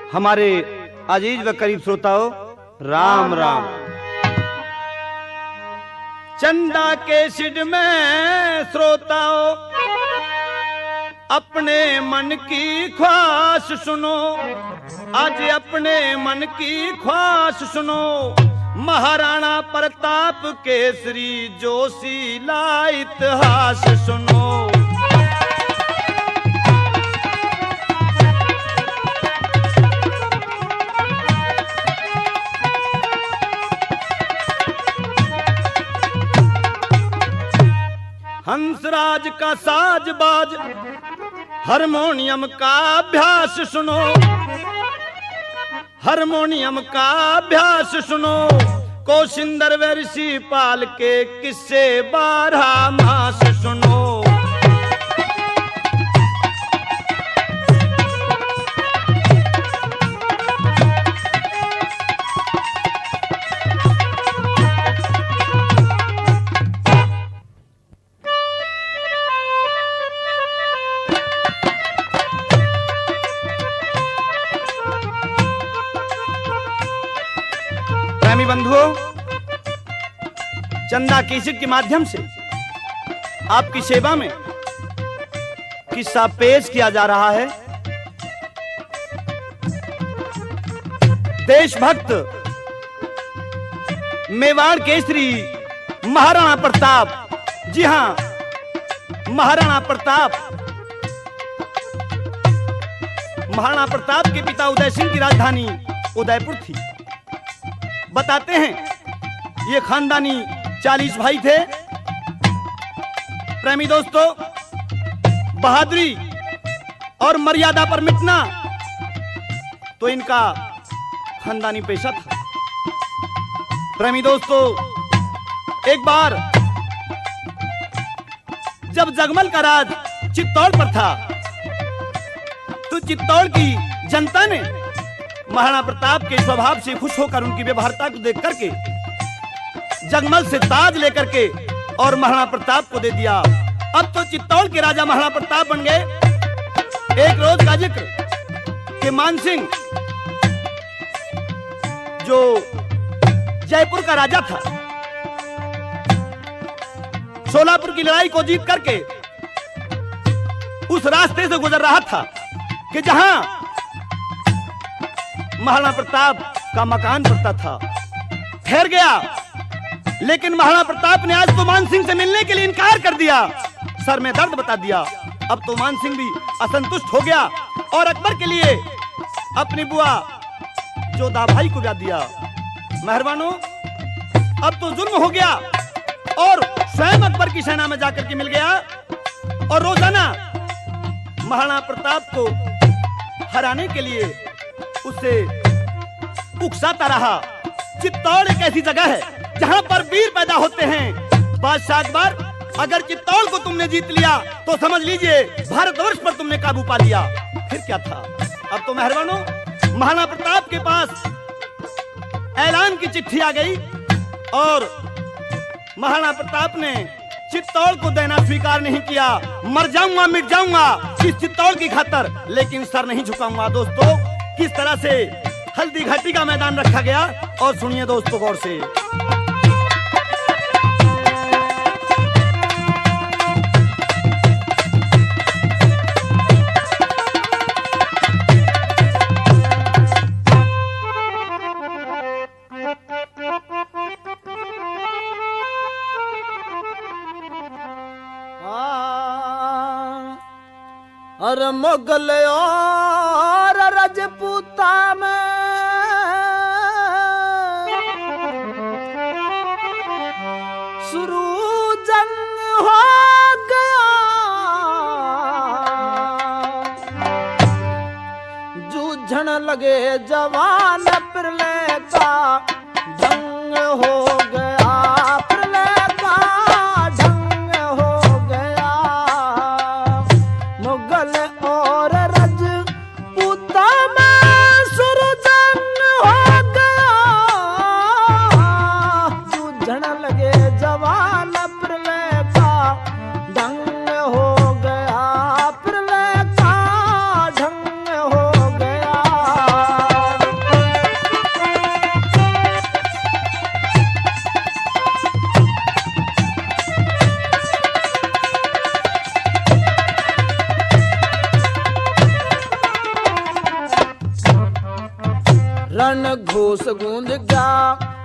हमारे अजीज व करीब श्रोताओं, राम राम। चंदा के सिड में श्रोताओं, अपने मन की ख्वाहिश सुनो, आज अपने मन की ख्वाहिश सुनो। महाराणा प्रताप केसरी जोशीला इतिहास सुनो। हंसराज का साजबाज हारमोनियम का अभ्यास सुनो, हारमोनियम का अभ्यास सुनो। कोशिंदर व ऋषि पाल के किस्से 12 मास सुनो। बंधुओं, चंदा केसरी के माध्यम से आपकी सेवा में किस्सा पेश किया जा रहा है। देशभक्त मेवाड़ केसरी महाराणा प्रताप, जी हां, महाराणा प्रताप। महाराणा प्रताप के पिता उदय सिंह की राजधानी उदयपुर थी। बताते हैं ये खानदानी 40 भाई थे। प्रेमी दोस्तों, बहादुरी और मर्यादा पर मिटना तो इनका खानदानी पेशा था। प्रेमी दोस्तों, एक बार जब जगमल का राज चित्तौड़ पर था तो चित्तौड़ की जनता ने महाराणा प्रताप के स्वभाव से खुश होकर उनकी व्यवहारता को देख करके जगमल से ताज लेकर के और महाराणा प्रताप को दे दिया। अब तो चित्तौड़ के राजा महाराणा प्रताप बन गए। एक रोज का जिक्र कि मानसिंह जो जयपुर का राजा था, सोलापुर की लड़ाई को जीत करके उस रास्ते से गुजर रहा था कि जहां महाराणा प्रताप का मकान पड़ता था। ठहर गया, लेकिन महाराणा प्रताप ने आज तो मानसिंह से मिलने के लिए इनकार कर दिया। सर में दर्द बता दिया। अब तो मानसिंह भी असंतुष्ट हो गया और अकबर के लिए अपनी बुआ जोधा भाई को ब्याह दिया। मेहरबानों, अब तो जुल्म हो गया और स्वयं अकबर की सेना में जाकर के मिल गया और रोजाना महाराणा प्रताप को हराने के लिए उसे उकसाता रहा। चित्तौड़ एक ऐसी जगह है जहां पर वीर पैदा होते हैं। बादशाह अकबर, अगर चित्तौड़ को तुमने जीत लिया तो समझ लीजिए भारतवर्ष पर तुमने काबू पा लिया। फिर क्या था? अब तो मेहरबानों, महाराणा प्रताप के पास ऐलान की चिट्ठी आ गई और महाराणा प्रताप ने चित्तौड़ को देना स्वीकार नहीं किया। मर जाऊंगा, मिट जाऊंगा इस चित्तौड़ की खातर, लेकिन सर नहीं झुकाऊंगा। दोस्तों, किस तरह से हल्दी घाटी का मैदान रखा गया और सुनिए दोस्तों गौर से। और मुगल और रजपूता में शुरू जंग हो गया। जूझन लगे जवान, प्रलय का ढंग हो गया, प्रलय का ढंग हो गया। मुगल और रजपूता में शुरू जंग हो गया। जूझन लगे जवान, प्रलय का ढंग हो गया, प्रलय का ढंग हो गया। रण घोष गूंज गया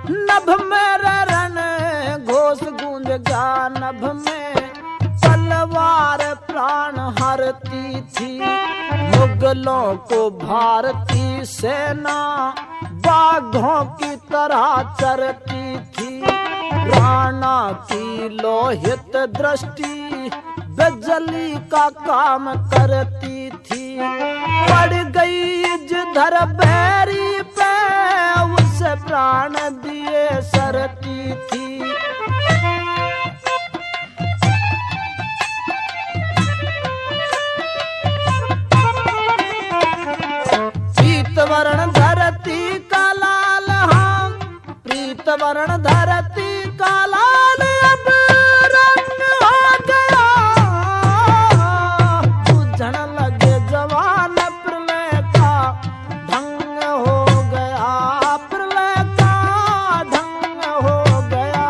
नभ मेरे, रण घोष गूंज गया नभ में, तलवार प्राण हरती थी, मुगलों को भारतीय सेना बाघों की तरह चरती थी। राणा की लोहित दृष्टि बिजली का काम करती थी, पड़ गई जिधर बैरी पे उसे प्राण दिए सरती थी। प्रीतवरण धरती का लाल, हाँ प्रीतवरण धरती का लाल अब रंग हो गया, बुझन लगे जवान प्रलय का ढंग हो गया, प्रलय का ढंग हो गया।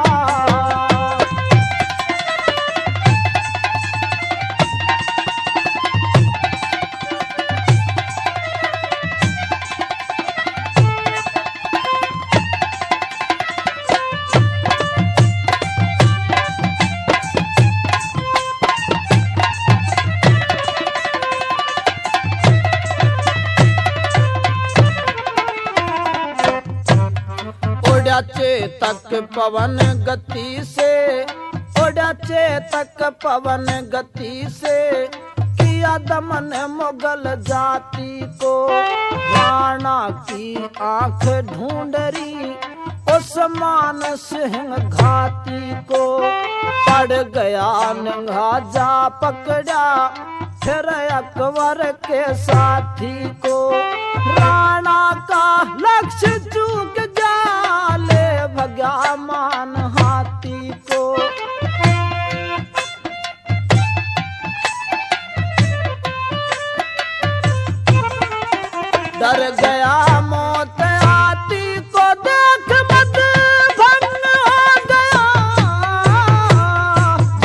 उड़ा चेतक पवन गति से, उड़ा चेतक पवन गति से, किया दमन मुगल जाति को। राणा की आंख ढूंढरी उस्मान सिंह घाती को, पड़ गया नंगा जा पकड़ा फिर अकबर के साथी को। राणा का लक्ष्य चूक गया, ले भगा मान हाथी को। डर गया मौत हाथी को देख मत भंग हो गया,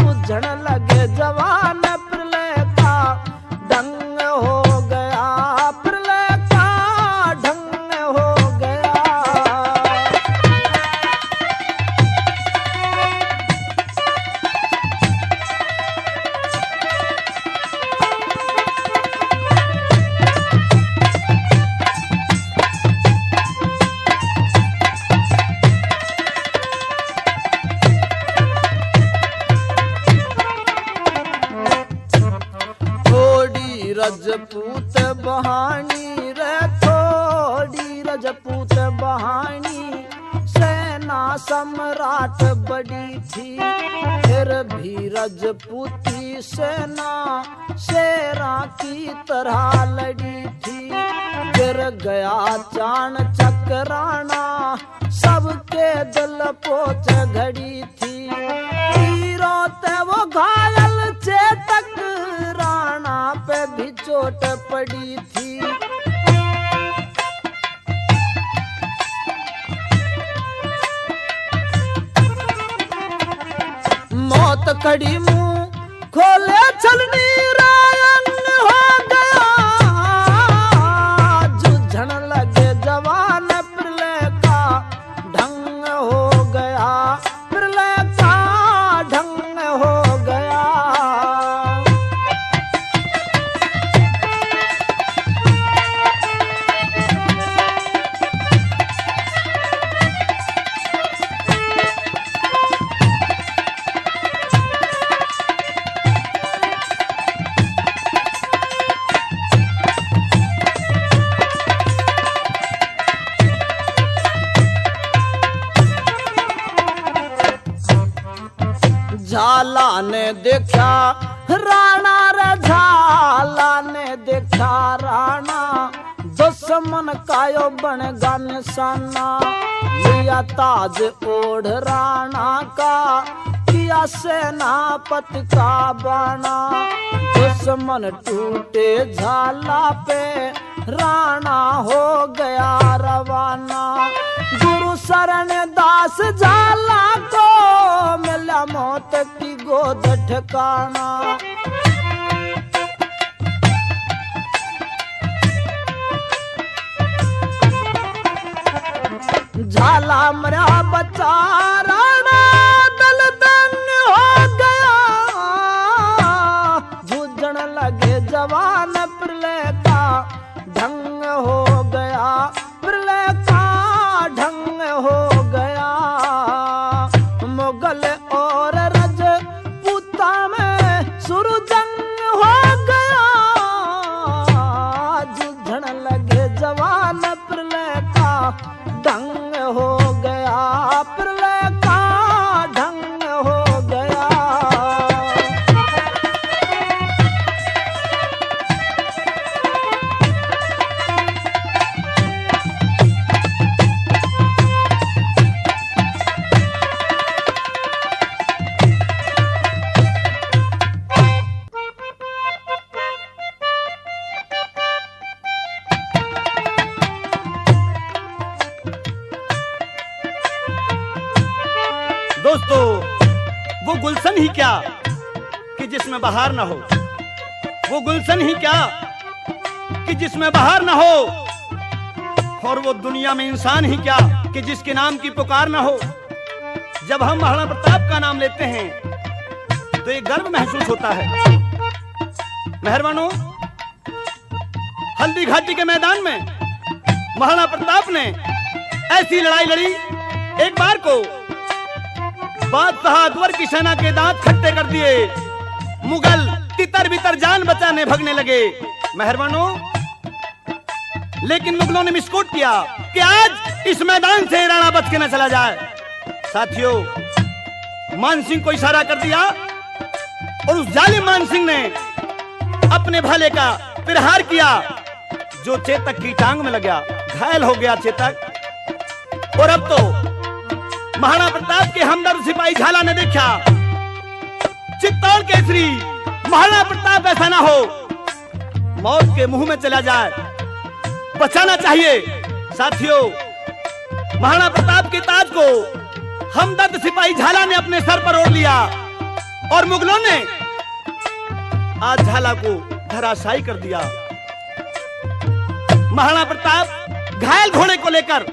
बुझन लगे जवान प्रलय का ढंग हो गया, प्रलय का ढंग हो गया। थोड़ी रजपूत बहानी रे, थोड़ी रजपूत बहानी, सेना सम्राट बड़ी थी, फिर भी रजपूती सेना शेरा की तरह लड़ी थी। गिर गया चाणचक राणा, सबके दिल पोच घड़ी थी, तीरों ते वो घायल चेतक, राणा पे भी चोट पड़ी थी। मौत खड़ी मुंह खोले छलनी रायंग हो गया, जुझन लगे जवान प्रलय का ढंग हो गया, प्रलय का ढंग हो गया। झाला ने देखा राणा रे, झाला ने देखा राणा, दुश्मन कायो बन गा निशाना। लिया ताज ओढ़ राणा का, किया सेनापति का बाना। दुश्मन टूटे झाला पे, राणा हो गया रवाना। गुरु शरण दास झाला को, मिला मौत की गोद ठिकाना। लाला मरा बच्चा राणा दल दंग हो गया जूझण लगे जवान प्रलय का ढंग हो गया प्रलय का ढंग हो गया मुगल और रजपूता में शुरू जंग हो गया जूझण लगे जवान प्रलय का ढंग हो गया प्रलय का ढंग हो गया दोस्तों, वो गुलशन ही क्या कि जिसमें बहार ना हो, वो गुलशन ही क्या कि जिसमें बहार ना हो, और वो दुनिया में इंसान ही क्या कि जिसके नाम की पुकार ना हो। जब हम महाराणा प्रताप का नाम लेते हैं तो एक गर्व महसूस होता है। मेहरबानों, हल्दी घाटी के मैदान में महाराणा प्रताप ने ऐसी लड़ाई लड़ी, एक बार को बादशाह अकबर की सेना के दांत खट्टे कर दिए, मुगल तितर बितर जान बचाने भगने लगे। मेहरबानों, लेकिन मुगलों ने मिसकोट किया कि आज इस मैदान से राणा बच के न चला जाए। साथियों, मानसिंह को इशारा कर दिया और उस जालिम मानसिंह ने अपने भाले का प्रहार किया, जो चेतक की टांग में लगा, घायल हो गया चेतक। और अब तो महाराणा प्रताप के हमदर्द सिपाही झाला ने देखा, चित्तौड़ केसरी महाराणा प्रताप ऐसा ना हो मौत के मुंह में चला जाए, बचाना चाहिए। साथियों, महाराणा प्रताप के ताज को हमदर्द सिपाही झाला ने अपने सर पर ओढ़ लिया और मुगलों ने आज झाला को धराशायी कर दिया। महाराणा प्रताप घायल घोड़े को लेकर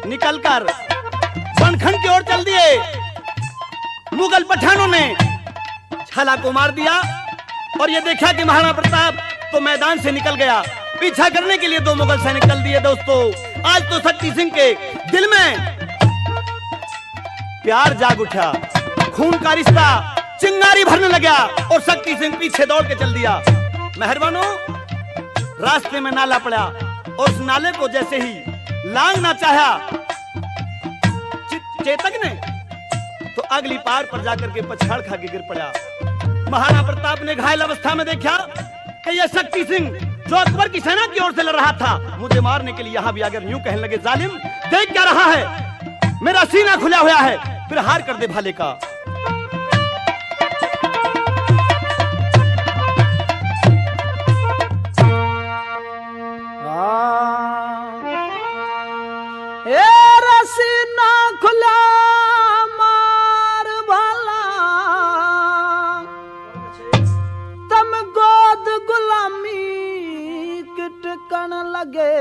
निकलकर बनखंड की ओर चल दिए। मुगल पठानों ने झाला को मार दिया और यह देखा कि महाराणा प्रताप तो मैदान से निकल गया। पीछा करने के लिए दो मुगल सैनिक चल दिए। दोस्तों, आज तो शक्ति सिंह के दिल में प्यार जाग उठा, खून का रिश्ता चिंगारी भरने लगा और शक्ति सिंह पीछे दौड़ के चल दिया। मेहरबानों, रास्ते में नाला पड़ा और उस नाले को जैसे ही लांघना चाहा चेतक ने, तो अगली पार पर जाकर के पछाड़ खा के गिर पड़ा। महाराणा प्रताप ने घायल अवस्था में देखा कि यह शक्ति सिंह जो अकबर की सेना की ओर से लड़ रहा था, मुझे मारने के लिए यहाँ भी आकर यूं कहने लगे, जालिम देख क्या रहा है, मेरा सीना खुला हुआ है, फिर हार कर दे भाले का। सीना खुला मार भाला तम गोद गुलामी किटकन लगे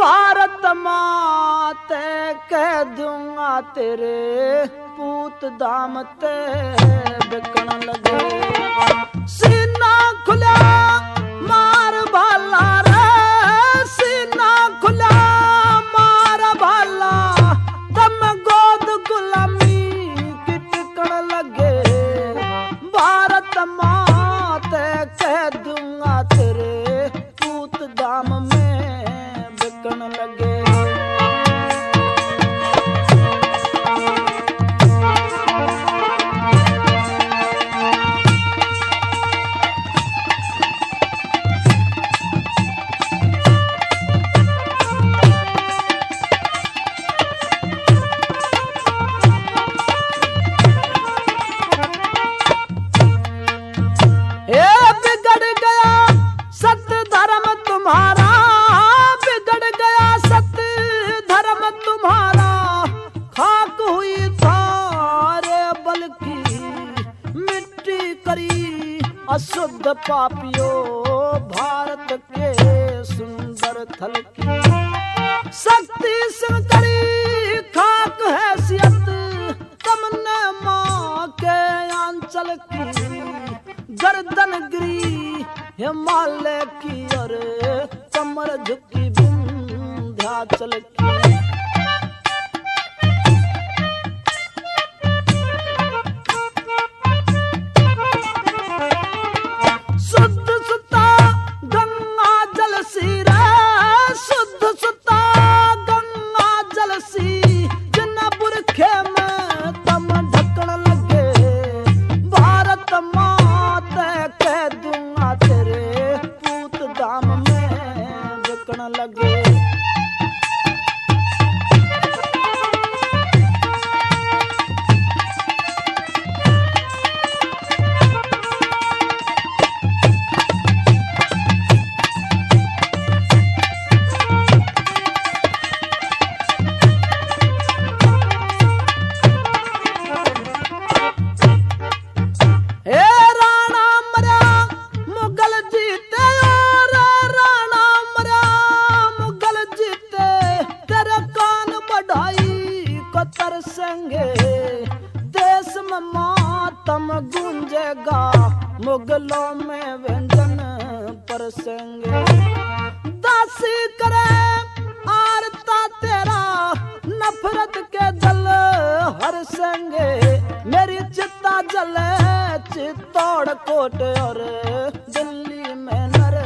भारत माते कह दूंगा तेरे पूत दाम ते बिकन लगे सीना खुला मार भाला सीना खुला मार भाला तम गोद गुलामी किटकन लगे भारत मात कह दूंगा तेरे पूत दाम में बिकन लगे अशुद्ध पापियों भारत के सुंदर थल की शक्ति सिंह करी खाक हैसियत तमने माँ के आंचल की गर्दन गिरी हिमालय की और कमर झुकी विंध्याचल की शुद्ध सुता गंगा जल सी रे शुद्ध सुता गंगा जल सी जिन बुरखे में तम ढकन लगे भारत मात कह दूंगा तेरे पूत दाम में बिकन लगे देश में मातम गूंजेगा मुगलों में व्यंजन परसेंगे दासी करे आरता तेरा नफरत के दल हर संगे मेरी चित्ता जले चित्तौड़ कोट और दिल्ली में नर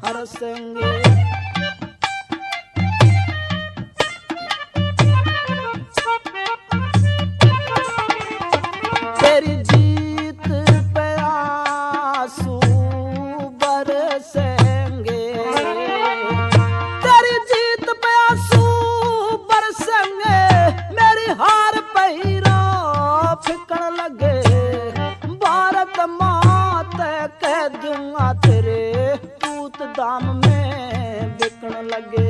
हर संगे तेरी जीत पे आंसू बरसेंगे तेरी जीत पे आंसू बरसेंगे मेरी हार पहिरा फिकन लगे भारत मात कह दूंगा तेरे पूत दाम में बिकन लगे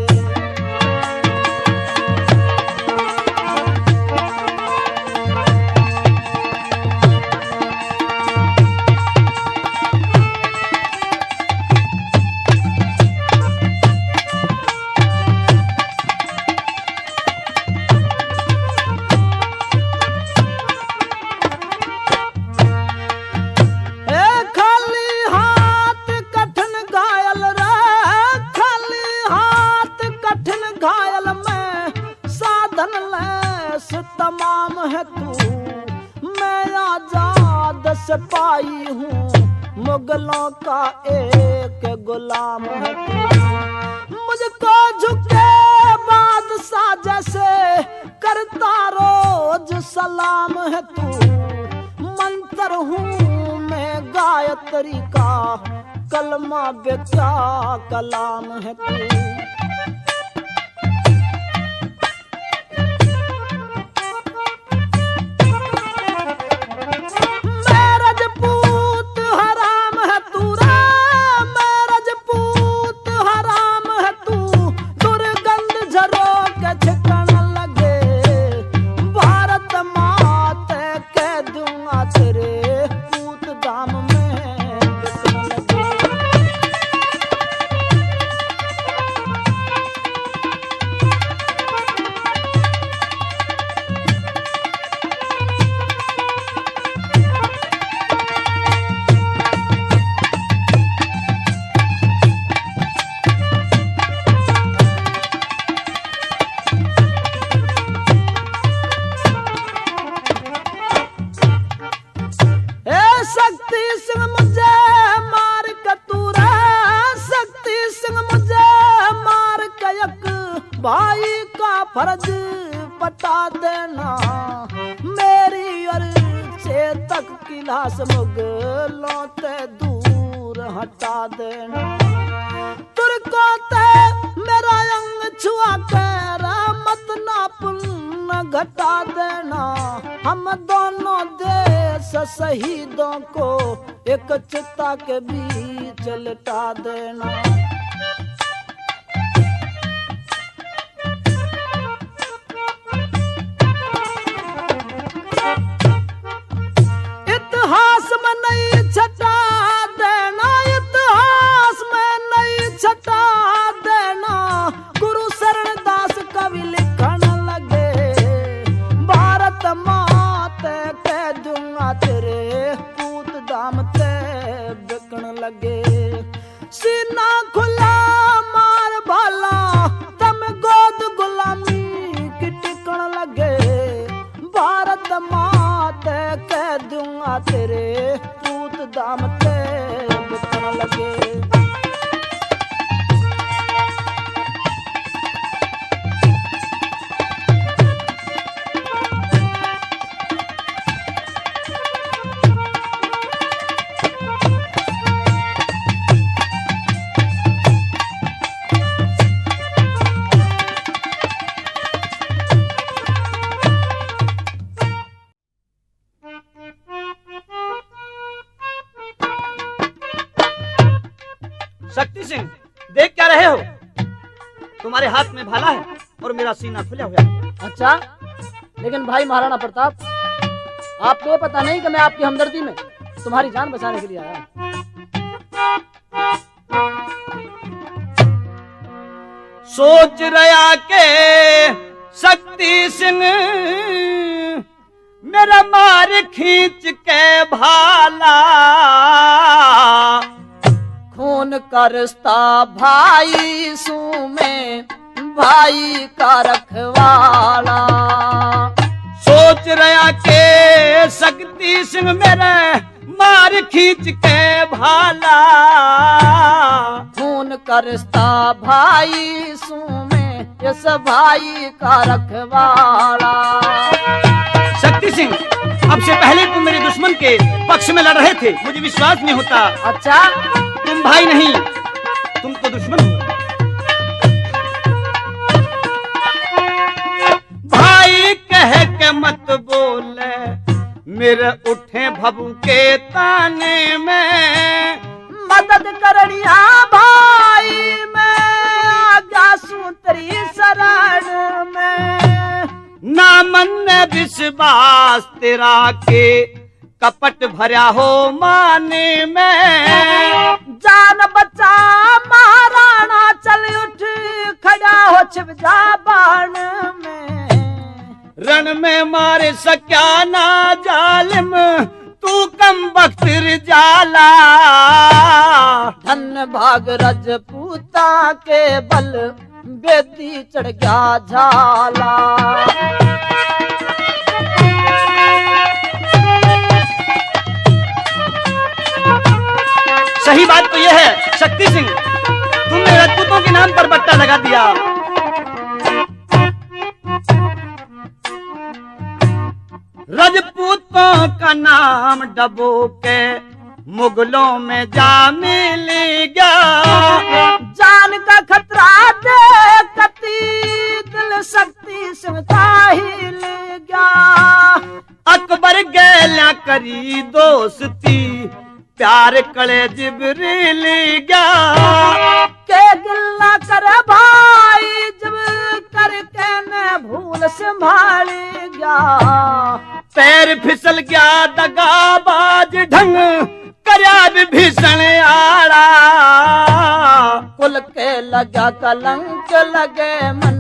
तमाम है तू मैं आजाद सिपाही हूँ मुगलों का एक गुलाम है तू मुझको झुके बादशाह जैसे करता रोज सलाम है तू मंत्र हूँ मैं गायत्री का कलमा बेचा कलाम है तू भाई का फर्ज पटा देना मेरी और चेतक की लाश मुगलों ते दूर हटा देना तुर्को ते मेरा अंग छुआ कर मत ना पुण्य घटा देना हम दोनों देश शहीदों को एक चिता के बीच लिटा देना इतिहास में नहीं छटा देना इतिहास में नहीं छटा सीना खुला मार भाला तम गोद गुलामी की टिकण लगे भारत माते कह दूंगा तेरे पूत दाम ते बिकन लगे। शक्ति सिंह, देख क्या रहे हो? तुम्हारे हाथ में भाला है और मेरा सीना खुला हुआ है। अच्छा, लेकिन भाई महाराणा प्रताप, आपको ये पता नहीं कि मैं आपकी हमदर्दी में तुम्हारी जान बचाने के लिए आया। सोच रहा के शक्ति सिंह मेरा मार खींच के भाला, खून का रिश्ता भाई सू में भाई का रखवाला। सोच रहा के शक्ति सिंह मेरे मार खींच के भाला, खून का रिश्ता भाई सू में इस भाई का रखवाला। शक्ति सिंह, अब से पहले तुम मेरे दुश्मन के पक्ष में लड़ रहे थे, मुझे विश्वास नहीं होता। अच्छा, तुम भाई नहीं, तुम तो दुश्मन हो। भाई कह के मत बोले मेरे उठे भबू के ताने में, मदद करनिया भाई मैं आज्ञा सूत्री शरण में। ना मन विश्वास तेरा के कपट भरा हो माने में, जान बचा महाराणा चल उठ खड़ा हो छिप जा बाण में। रण में मारे सक्या ना जालिम तू कम वक्त जाला, धन भाग रजपूता के बल बेदी चढ़ गया झाला। सही बात तो यह है शक्ति सिंह, तुमने राजपूतों के नाम पर बट्टा लगा दिया। राजपूतों का नाम डबो के मुगलों में जा मिल गया, जान का खतरा देखती दिल शक्ति सिंह का हिल गया। अकबर गैला करी दोस्ती प्यार कले जिबरील गया, के गिल्ला कर भाई जब करके न भूल संभाल गया। पैर फिसल गया दगाबाज ढंग करया विभीषण आड़ा, कुल के लगा कलंक लगे मन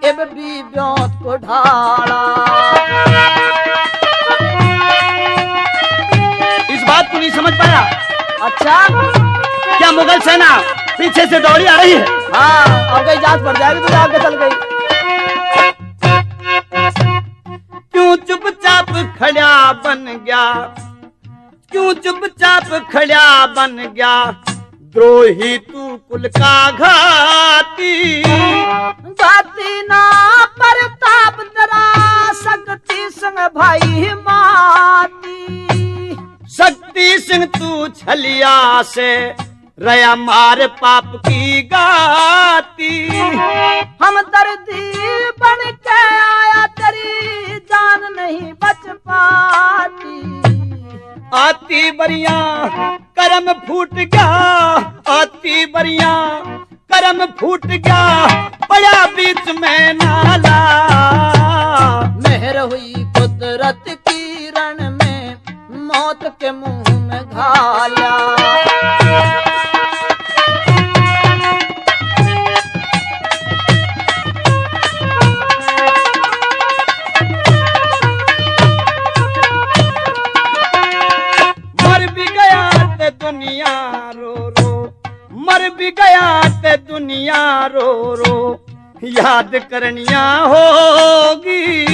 इब भी ब्योत को ढाला। इस बात को नहीं समझ पाया। अच्छा, क्या मुगल सेना पीछे से दौड़ी आ रही है? हाँ, अब गई जांच पड़ जाएगी तो आगे चल गई। क्यों चुपचाप खड़ा बन गया, क्यों चुपचाप खड़ा बन गया, द्रोही तू कुल का घाती। घाती ना प्रताप तेरा शक्ति संग भाई माती। शक्ति सिंह तू छलिया से रया मार पाप की गाती। हम दर्दी बन के आया तेरी जान नहीं बच पाती। आती बरिया करम फूट गया, आती बरिया करम फूट गया, पड़ा बीच में नाला। मेहर हुई कुदरत की रण में मौत के मुंह में घाला। मर भी गया ते दुनिया रो रो मर भी गया ते दुनिया रो रो याद करनिया होगी।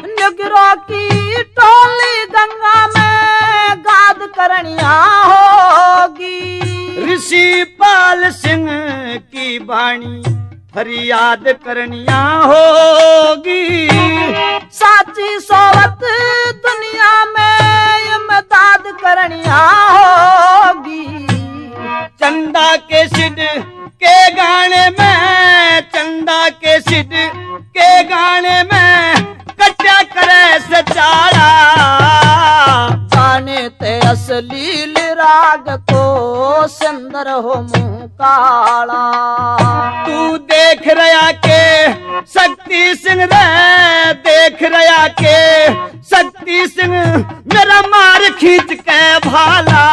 निगरों की टोली गंगा में गाद करनिया होगी। ऋषि पाल सिंह की वाणी फरियाद करनिया होगी। साची सोवत दुनिया में इमदाद करनिया होगी। चंदा के सिड के गाने में, चंदा के सिड के गाने में कट्या करे से चारा। जाने ते असलील राग को सुंदर हो मुंह काला। तू देख रहा के शक्ति सिंह रे, देख रहा के शक्ति सिंह मेरा मार खींच के भाला।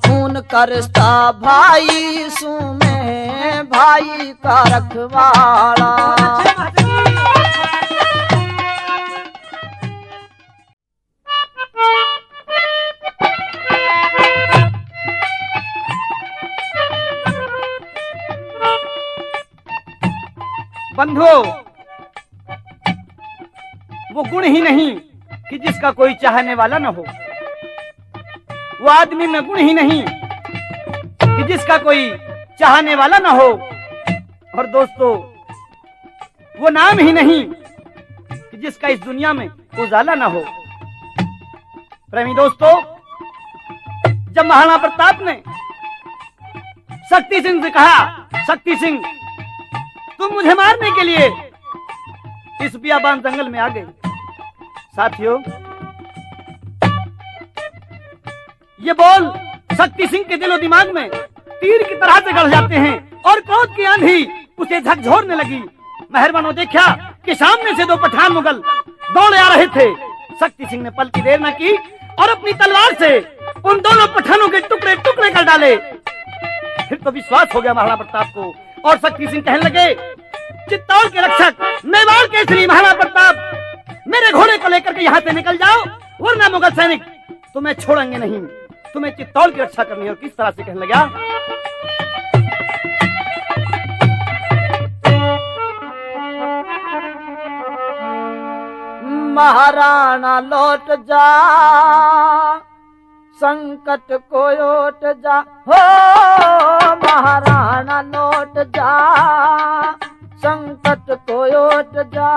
खून का रिश्ता भाई सू में भाई का रखवाला। बंधुओं, वो गुण ही नहीं कि जिसका कोई चाहने वाला न हो। वो आदमी में गुण ही नहीं कि जिसका कोई चाहने वाला न हो। और दोस्तों, वो नाम ही नहीं कि जिसका इस दुनिया में उजाला न हो। प्रेमी दोस्तों, जब महाराणा प्रताप ने शक्ति सिंह से कहा, शक्ति सिंह तुम मुझे मारने के लिए इस बियाबान जंगल में आ गए। साथियों, ये बोल शक्ति सिंह के दिलो दिमाग में तीर की तरह से गड़ जाते हैं और क्रोध की आंधी उसे झकझोरने लगी। मेहरबानों, देखा कि सामने से दो पठान मुगल दौड़े आ रहे थे। शक्ति सिंह ने पल की देर न की और अपनी तलवार से उन दोनों पठानों के टुकड़े टुकड़े कर डाले। फिर तो विश्वास हो गया महाराणा प्रताप को और शक्ति सिंह कहने लगे, चित्तौड़ के रक्षक, मेवाड़ के श्री महाराणा प्रताप, मेरे घोड़े को लेकर के यहाँ से निकल जाओ, वरना मुगल सैनिक तुम्हें छोड़ेंगे नहीं। तुम्हें चित्तौड़ की रक्षा करनी है। और किस तरह से कहने लगा, महाराणा लौट जा, संकट को ओट जा, हो महाराणा लौट जा, संकट को ओट जा।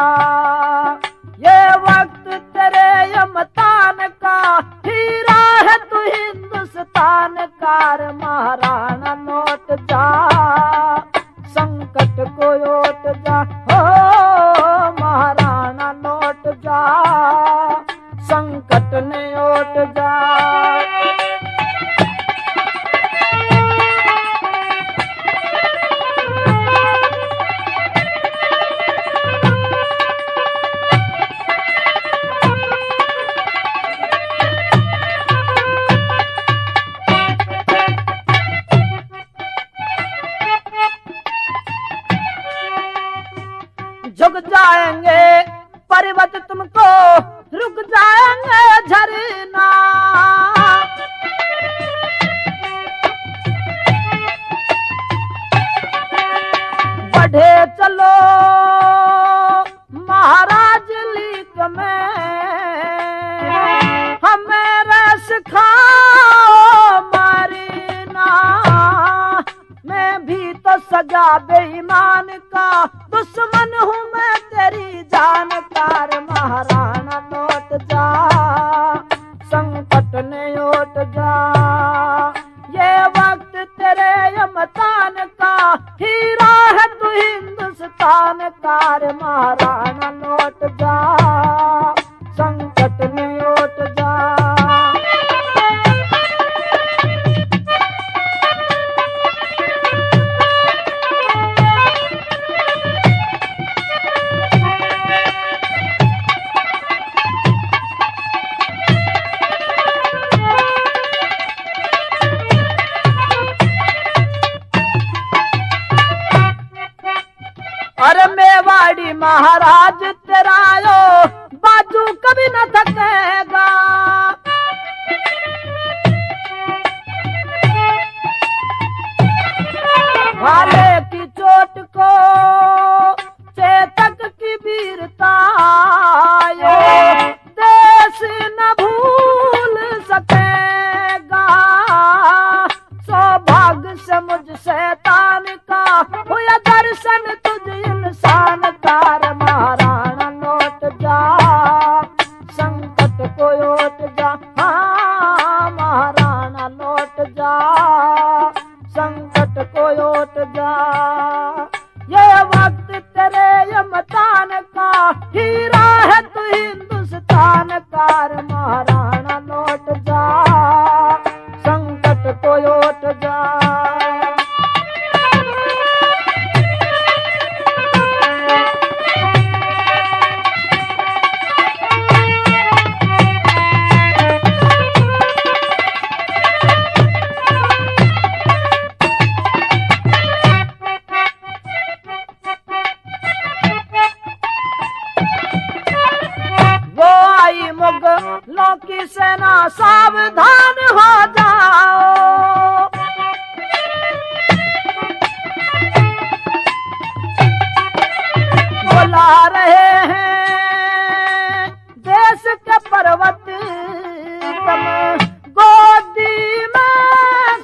ये वक्त तेरे यमतान का, हीरा है तू हिंदुस्तान का। महाराणा लौट जा, संकट को ओट जा, हो महाराणा लौट जा, संकट ने ओट जा। झुक जाएंगे पर्वत तुमको, रुक जाएंगे झरना। बढ़े चलो महाराज लीक में, हमें रस खाओ मारना। मैं भी तो सजा बेईमान का दुश्मन हूँ, मैं तेरी जानकार। महाराणा लौट जा, संकट ने ओट जा। ये वक्त तेरे यमतान का, हीरा है तू हिंदुस्तान का। महाराणा लौट जा, संकट ने ओट जा। अरे मेवाड़ी महाराज तेरा यो बाजू कभी न थकेगा। से मुझ शैतान का हुआ दर्शन तुझ इंसान कार महाराणा लौट जा संकट को ओट जा हाँ महाराणा लौट जा संकट को ओट जा ये वक्त तेरे यमतान का हीरा है तू हिंदुस्तान कार महाराणा लौट जा संकट को ओट जा मुगलों की सेना सावधान हो जाओ बुला रहे हैं देश के पर्वत तुम गोदी में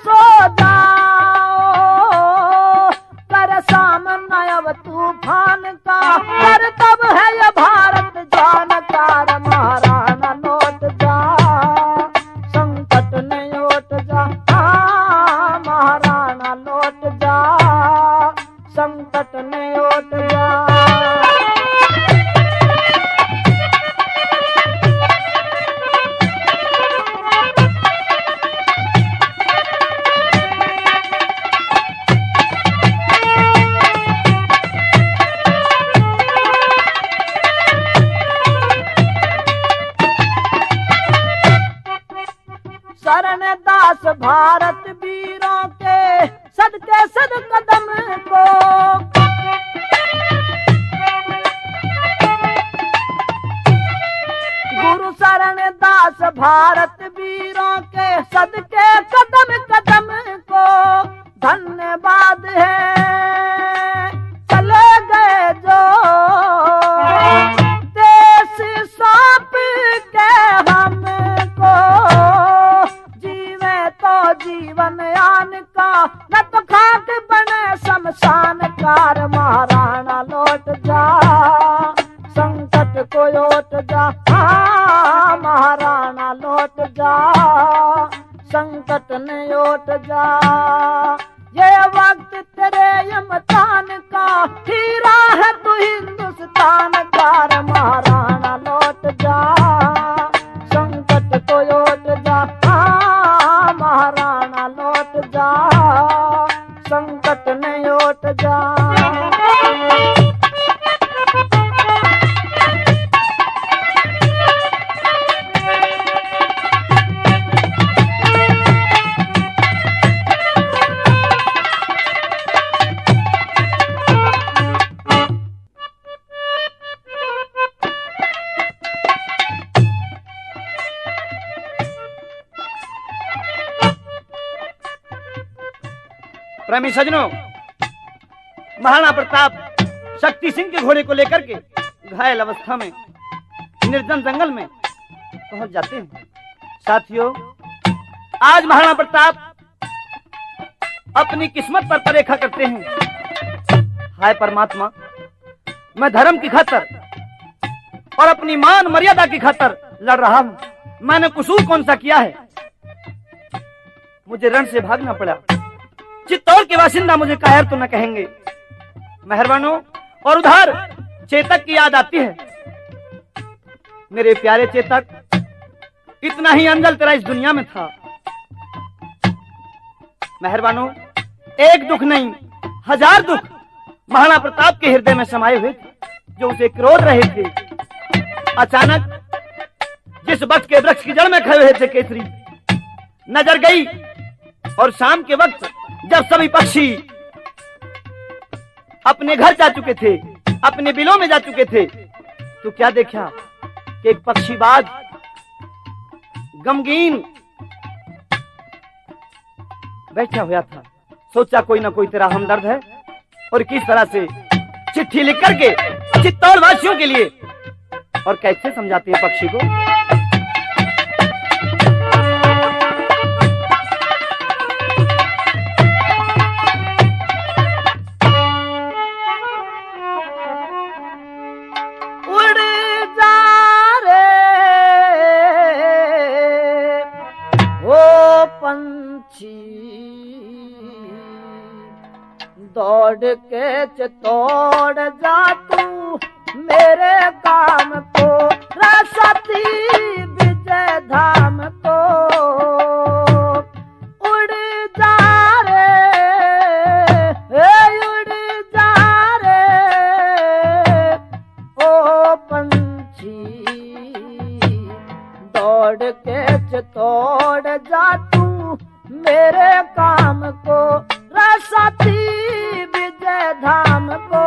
सो जाओ कर सामना अब तूफान का कर तब है ये भारत जानकार महाराणा लौट जा संकट ने ओट जा हाँ महाराणा लौट जा संकट ने ओट जा शरण दास भारत वीरों के सदके सद कदम को गुरु शरण दास भारत वीरों के सदके कदम कदम को धन्यवाद है चले गए जो देश सौंप के हमको जीवन यान का न तो खाक बने शमशान कार महाराणा लौट जा संकट को ओट जा हाँ महाराणा लौट जा संकट ने ओट जा ये वक्त तेरे यमतान का हीरा है तू हिंदुस्तान कार महाराणा लौट जा संकट को ओट जा महाराणा लौट जा संकट ने ओट जा प्रेमी सजनों, महाराणा प्रताप शक्ति सिंह के घोड़े को लेकर के घायल अवस्था में निर्जन जंगल में पहुंच जाते हैं। साथियों, आज महाराणा प्रताप अपनी किस्मत पर परेखा करते हैं। हाय परमात्मा, मैं धर्म की खातर और अपनी मान मर्यादा की खातर लड़ रहा हूं। मैंने कसूर कौन सा किया है? मुझे रण से भागना पड़ा। चित्तौड़ के बाशिंदा मुझे कायर तो न कहेंगे। मेहरबानों, और उधर चेतक की याद आती है। मेरे प्यारे चेतक, इतना ही अंजल तेरा इस दुनिया में था। मेहरबानों, एक दुख नहीं, हजार दुख महाराणा प्रताप के हृदय में समाये हुए थे, जो उसे क्रोध रहे थे। अचानक जिस वक्त के वृक्ष की जड़ में खड़े हुए थे केसरी, नजर गई और शाम के वक्त जब सभी पक्षी अपने घर जा चुके थे, अपने बिलों में जा चुके थे, तो क्या देखा कि एक पक्षीबाज गमगीन बैठा हुआ था। सोचा कोई ना कोई तेरा हमदर्द है, और किस तरह से चिट्ठी लिख करके चित्तौड़ वासियों के लिए, और कैसे समझाते हैं पक्षी को। दौड़ के तोड़ जा तू मेरे काम को रसती विजय धाम को उड़ जा रे उड़ जा रे ओ पंछी दौड़ के तोड़ जा तू मेरे काम को रसती विजय धाम को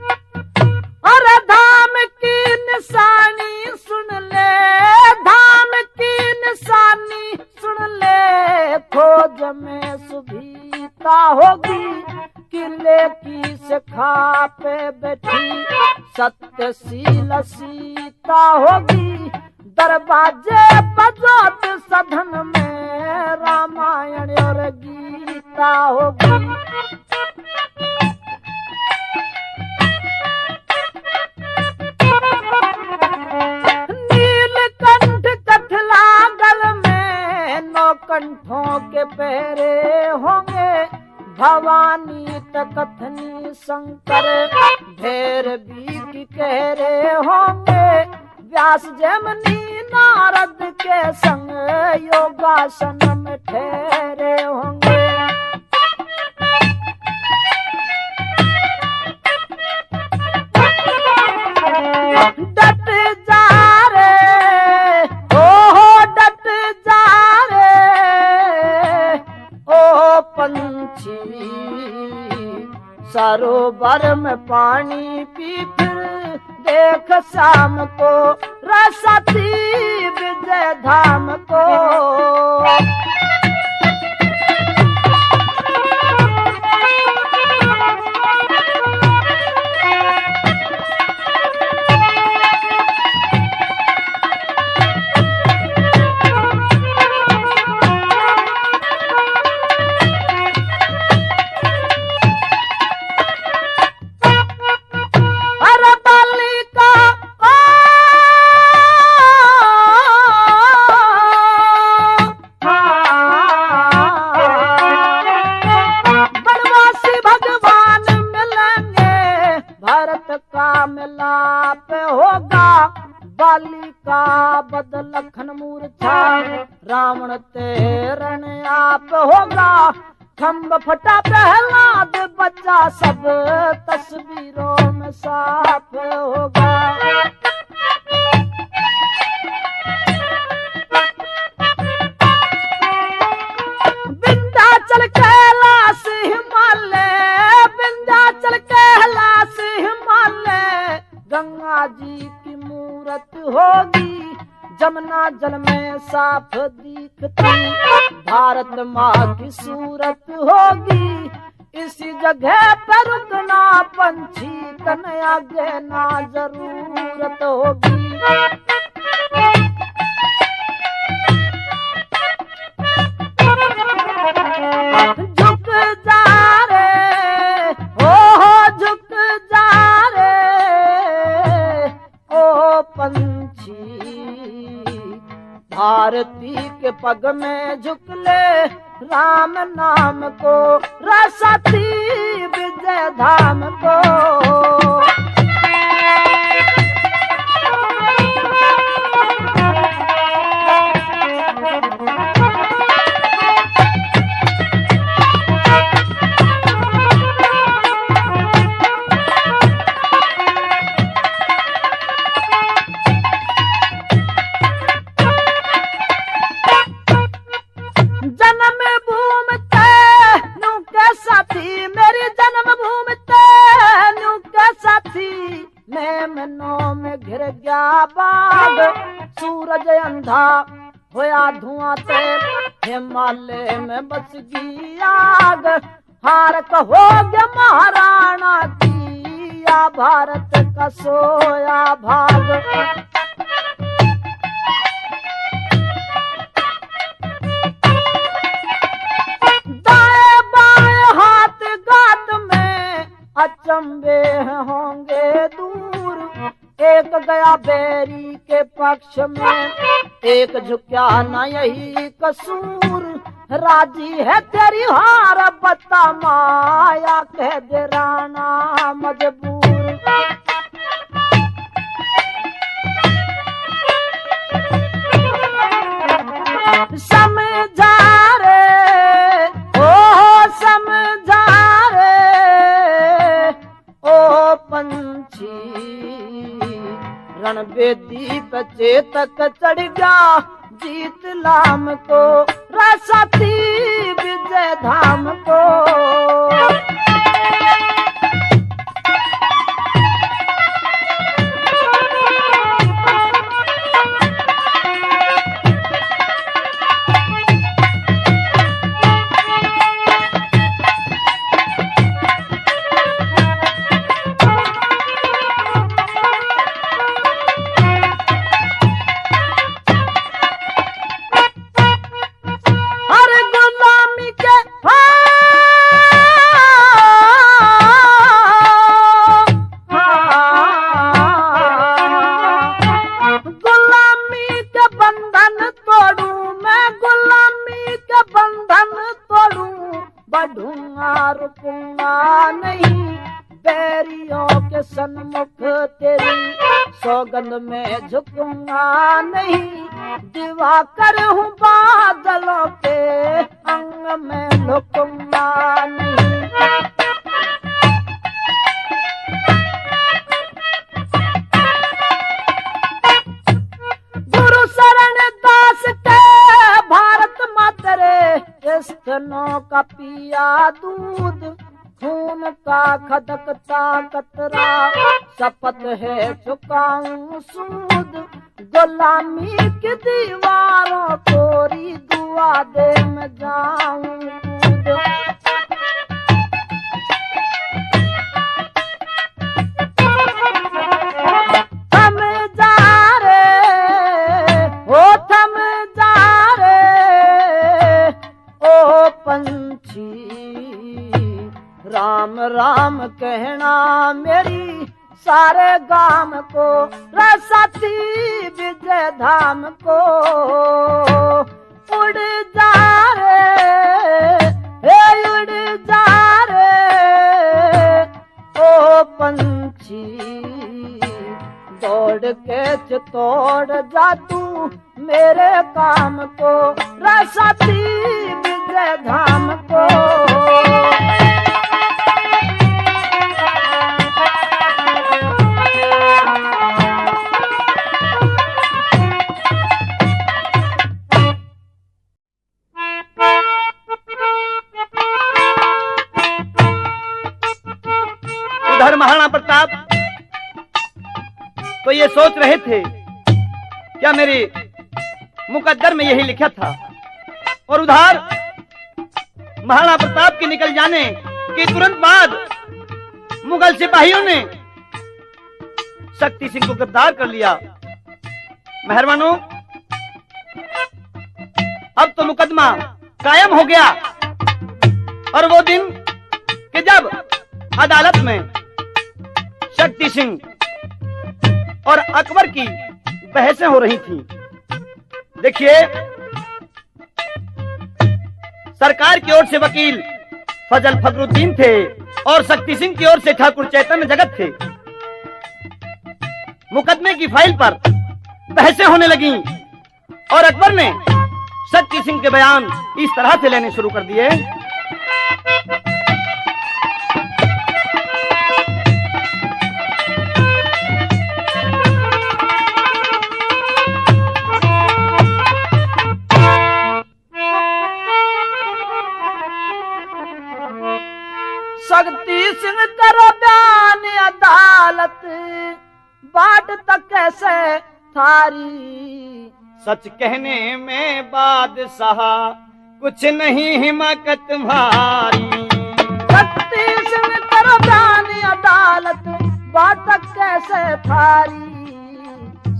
अरे धाम की निशानी सुन ले धाम की निशानी सुन ले खोज में सुभीता होगी किले की शिखा पे बैठी सत्यशील सीता होगी दरवाजे बजोत सदन में रामायण और गीता होगी नीलकंठ कथलागल में नौ कंठों के पहरे होंगे भवानी तकथनी शंकर ढेर बीक कहरे होंगे व्यास जमनी नारद के संग योगासन में ठहरे होंगे डट जा रे ओ डट जा रे ओ पंछी सरोवर में पानी पी फिर देख शाम को रसती विजय धाम को बाली का बदल लखन मूर्छा रावण तेरण आप होगा खम्ब फटा प्रहलाद बच्चा सब तस्वीरों में साफ होगा विंध्याचल कैलाश हिमालय विंध्याचल कैलाश हिमालय गंगा जी की मूरत होगी जमुना जल में साफ दिखती भारत माँ की सूरत होगी इसी जगह पर रुकना पंछी तन आगे ना जरूरत होगी झुक जा रे हो झुक जा रे ओ पंछी भारती के पग में झुक ले राम नाम को रसती विजय धाम को सूरज अंधा होया धुआं ते हिमालय में बस गई आग हार हो गया महाराणा की या भारत का सोया भाग दाएं लंबे होंगे दूर। एक गया बैरी के पक्ष में, एक झुका न यही कसूर। राजी है तेरी हार बता माया, कह दे राणा मजबूर। समझा रे ओ समझा रे ओ पंछी, रणबेदी पे चेतक चढ़ गया जीत लाम को, रसाती विजय धाम को। सौगंध में झुकूंगा नहीं, दिवाकर हूँ बादलों के अंग में लुकूंगा नहीं। गुरु शरण दास के भारत माता रे, स्तनों का पिया दूध, खून का खदकता कतरा, शपथ है चुकाऊं सूद। गुलामी की दीवारों तोरी दुआ दे मैं जाऊं कूद। थम जा रे ओ थम जा रे ओ पंछी, राम राम कहना मेरी सारे गाम को, रसाती विजय धाम को। उड़ जा रे उड़ जा रे ओ पंछी, दौड़ के तोड़ जा तू मेरे काम को, रसाती विजय धाम को। उधर महाराणा प्रताप तो ये सोच रहे थे क्या मेरे मुकद्दर में यही लिखा था, और उधर महाराणा प्रताप के निकल जाने के तुरंत बाद मुगल सिपाहियों ने शक्ति सिंह को गिरफ्तार कर लिया। मेहरबानों, अब तो मुकदमा कायम हो गया, और वो दिन कि जब अदालत में शक्ति सिंह और अकबर की बहसें हो रही थी। देखिए, सरकार की ओर से वकील फजल फखरुद्दीन थे और शक्ति सिंह की ओर से ठाकुर चैतन्य जगत थे। मुकदमे की फाइल पर बहसें होने लगीं और अकबर ने शक्ति सिंह के बयान इस तरह से लेने शुरू कर दिए। शक्ति सिंह करो बयान अदालत, बाट तक कैसे थारी। सच कहने में बादशाह कुछ नहीं हिमाकत भारी। शक्ति सिंह करो बयान अदालत, बाट तक कैसे थारी।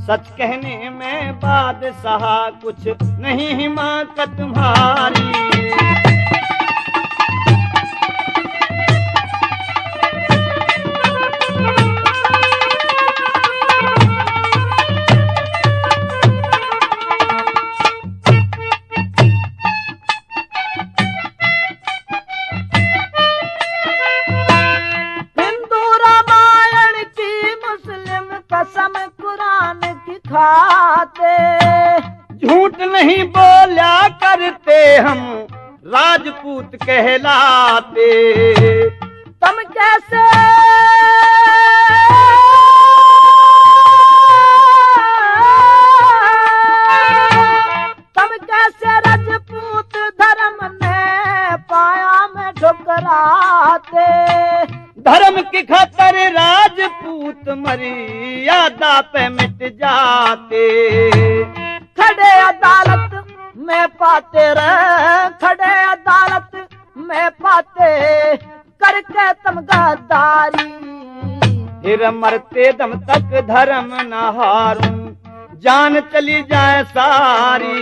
सच कहने में बादशाह कुछ नहीं हिमाकत भारी। राजपूत कहलाते। तुम कैसे राजपूत धर्म ने पाया में ठुकराते। धर्म की खातर राजपूत मर्यादा पे मिट जाते। खड़े अदालत में पाते रहे, खड़े अदालत में पाते करके तुम गद्दारी। फिर मरते दम तक धर्म न हारूं, जान चली जाए सारी।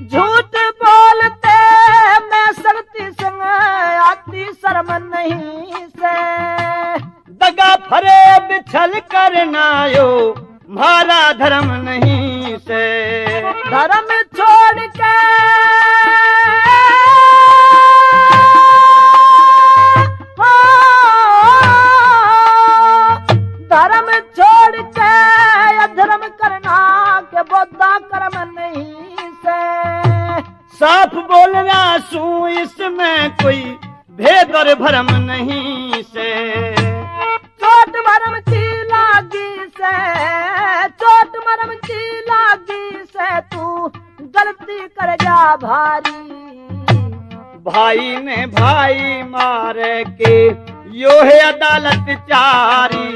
झूठ बोलते मैं सख्ती संग आती शर्म नहीं से। दगा फरे बिछल करना यो मारा धर्म नहीं से। धर्म छोड़ के धर्म छोड़ के अधर्म करना के बोधा कर्म नहीं से। साफ बोलना सू इसमें कोई भेद और भरम नहीं से। चोट मरम की लागी से, चोट मरम की लागी से तू गलती कर जा भारी। भाई ने भाई मारे के यो है अदालत चारी।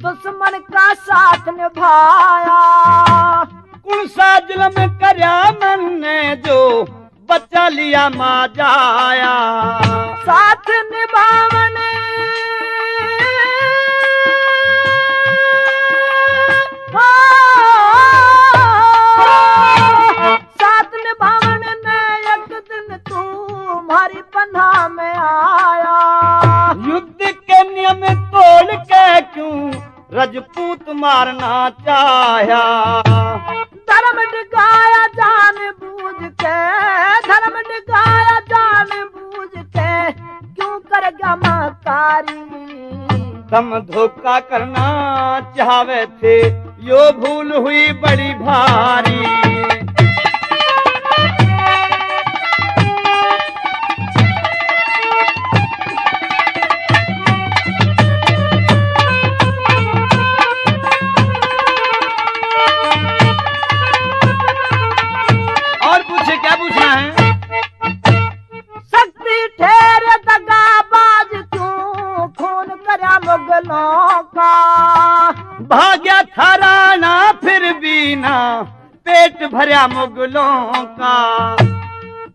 दुश्मन का साथ निभाया। कुल सा जुल्म करया मन ने जो बचा लिया मा जाया। साथ निभावन साथ निभावन ने एक दिन तू हमारी पन्हा में आया। युद्ध के नियम तोड़ के क्यों राजपूत मारना चाहा। धर्म डिगाया जान बूझ के, धर्म डिगाया जान बूझ के क्यों कर गया मकारी। तुम धोखा करना चाहवे थे यो भूल हुई बड़ी भारी। क्या पूछना है? शक्ति ठहर दगाबाज क्यों खून करा मुगलों का। भाग्या था राणा फिर भी ना पेट भरा मुगलों का।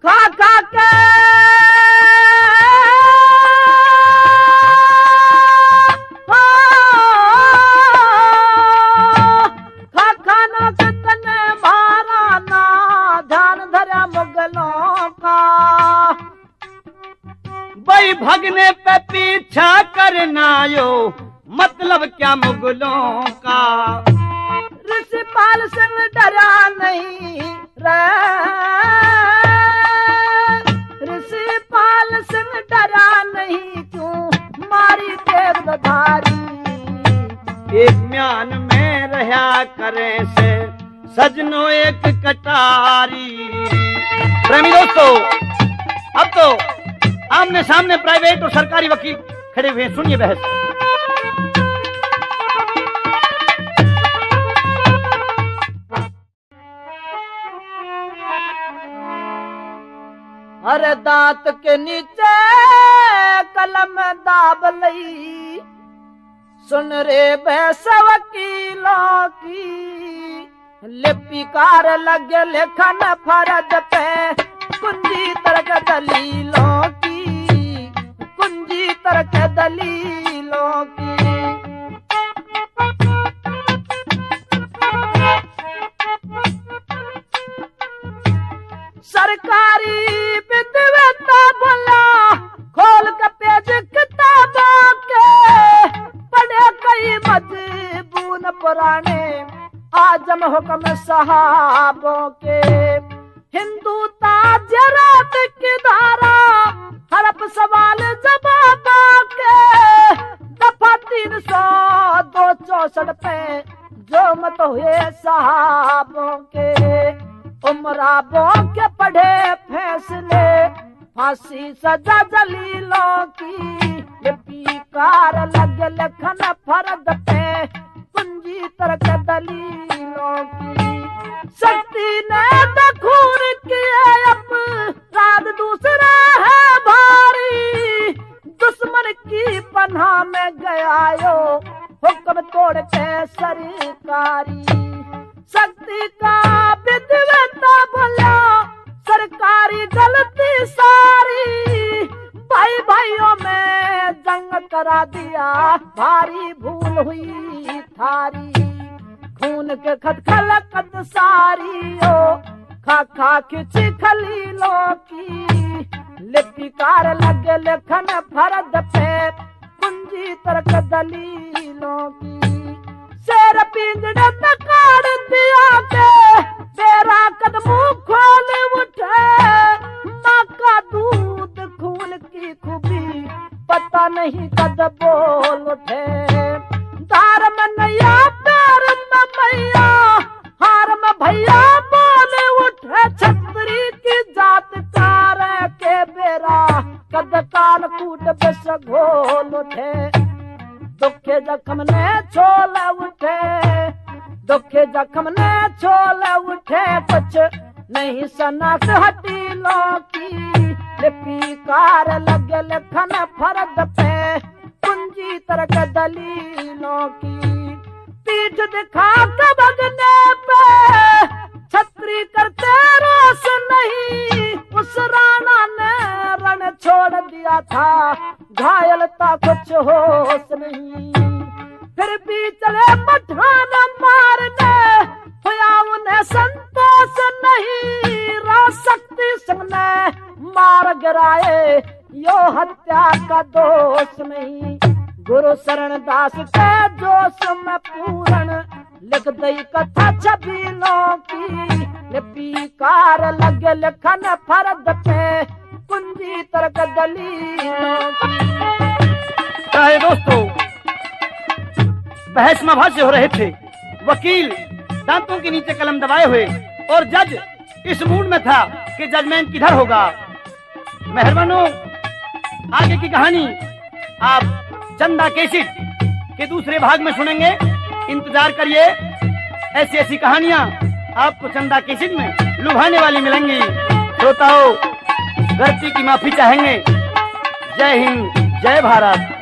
खा खा के भाई भगने पे पीछा करना यो मतलब क्या मुगलों का। ऋषिपाल सिंह डरा नहीं रे, ऋषिपाल सिंह डरा नहीं क्यों मारी देवधारी। एक म्यान में रहा करे से सजनो एक कटारी। प्रेमी दोस्तों, अब तो आमने सामने प्राइवेट और सरकारी वकील खड़े हुए हैं। सुनिए बहस। अरे दांत के नीचे कलम दाब लई, सुन रे बहस वकीलों की। लिपिकार लगे लेखन फर्ज पे कुंजी तर्क दलीलों की। पूंजी तर्क दलीलों की। सरकारी विद्वता बोला खोल के पेज किताबों के, पढ़े कई मजबून पुराने आजम हुक्म सहाबों के। हिंदू ताजरात की धारा हरफ सवाल जवाबों के, दफा 302 पे जो मत हुए सहाबों के। उमराबों के पढ़े फैसले फांसी सजा जलीलों की, लिपिकार लग लेखन फर्द पे पूंजी तर्क दलीलों की। शक्ति ने खून किए अपराध दूसरा है भारी, दुश्मन की पनाह में गया यो हुक्म तोड़ के सरकारी। शक्ति का विद्वता बोला सरकारी गलती सारी, भाई भाइयों में जंग करा दिया भारी भूल हुई थारी। खून के खटखल कद सारी ओ खा खा खिंची खलीलों की, लिपिकार लगे लेखन फर्द पे पूंजी तर्क दलीलों की। शेर पिंजड़े तकाड़ दिया के बेरा कदमू खोल उठे, माँ का दूध खून की खूबी पता नहीं कद बोल उठे। धार में नैया पैर में मैया हार में भैया बोल उठे, छतरी की जात कार के बेरा कद कान कूट बस घोल उठे। दुखे जख्म ने छोल उठे, दुखे जख्म ने छोल उठे, कुछ नहीं सनात हटीलों की, लिपिकार लगे लेखन फर्द पे पूंजी तर्क दलीलों की। पीठ दिखा के भगने पे छतरी करते रोस नहीं, उस राणा ने रण छोड़ दिया था घायलता कुछ होश नहीं। फिर भी चले पठान मारने हुआ उन्हें संतोष नहीं, शक्ति सिंह ने मार गिराए यो हत्या का दोष नहीं। गुरु शरण दास के जोश में पूरण लिख दई कथा छबीलों की, लिपिकार लगे लेखन फर्द पे पूंजी तर्क दलीलों की। दोस्तों, बहस में भाष्य हो रहे थे, वकील दांतों के नीचे कलम दबाए हुए और जज इस मूड में था कि जजमेंट किधर होगा। मेहरबानों, आगे की कहानी आप चंदा कैसेट के दूसरे भाग में सुनेंगे, इंतजार करिए। ऐसी ऐसी कहानियां आपको चंदा कैसेट में लुभाने वाली मिलेंगी। श्रोताओं, गलती की माफी चाहेंगे। जय हिंद, जय भारत।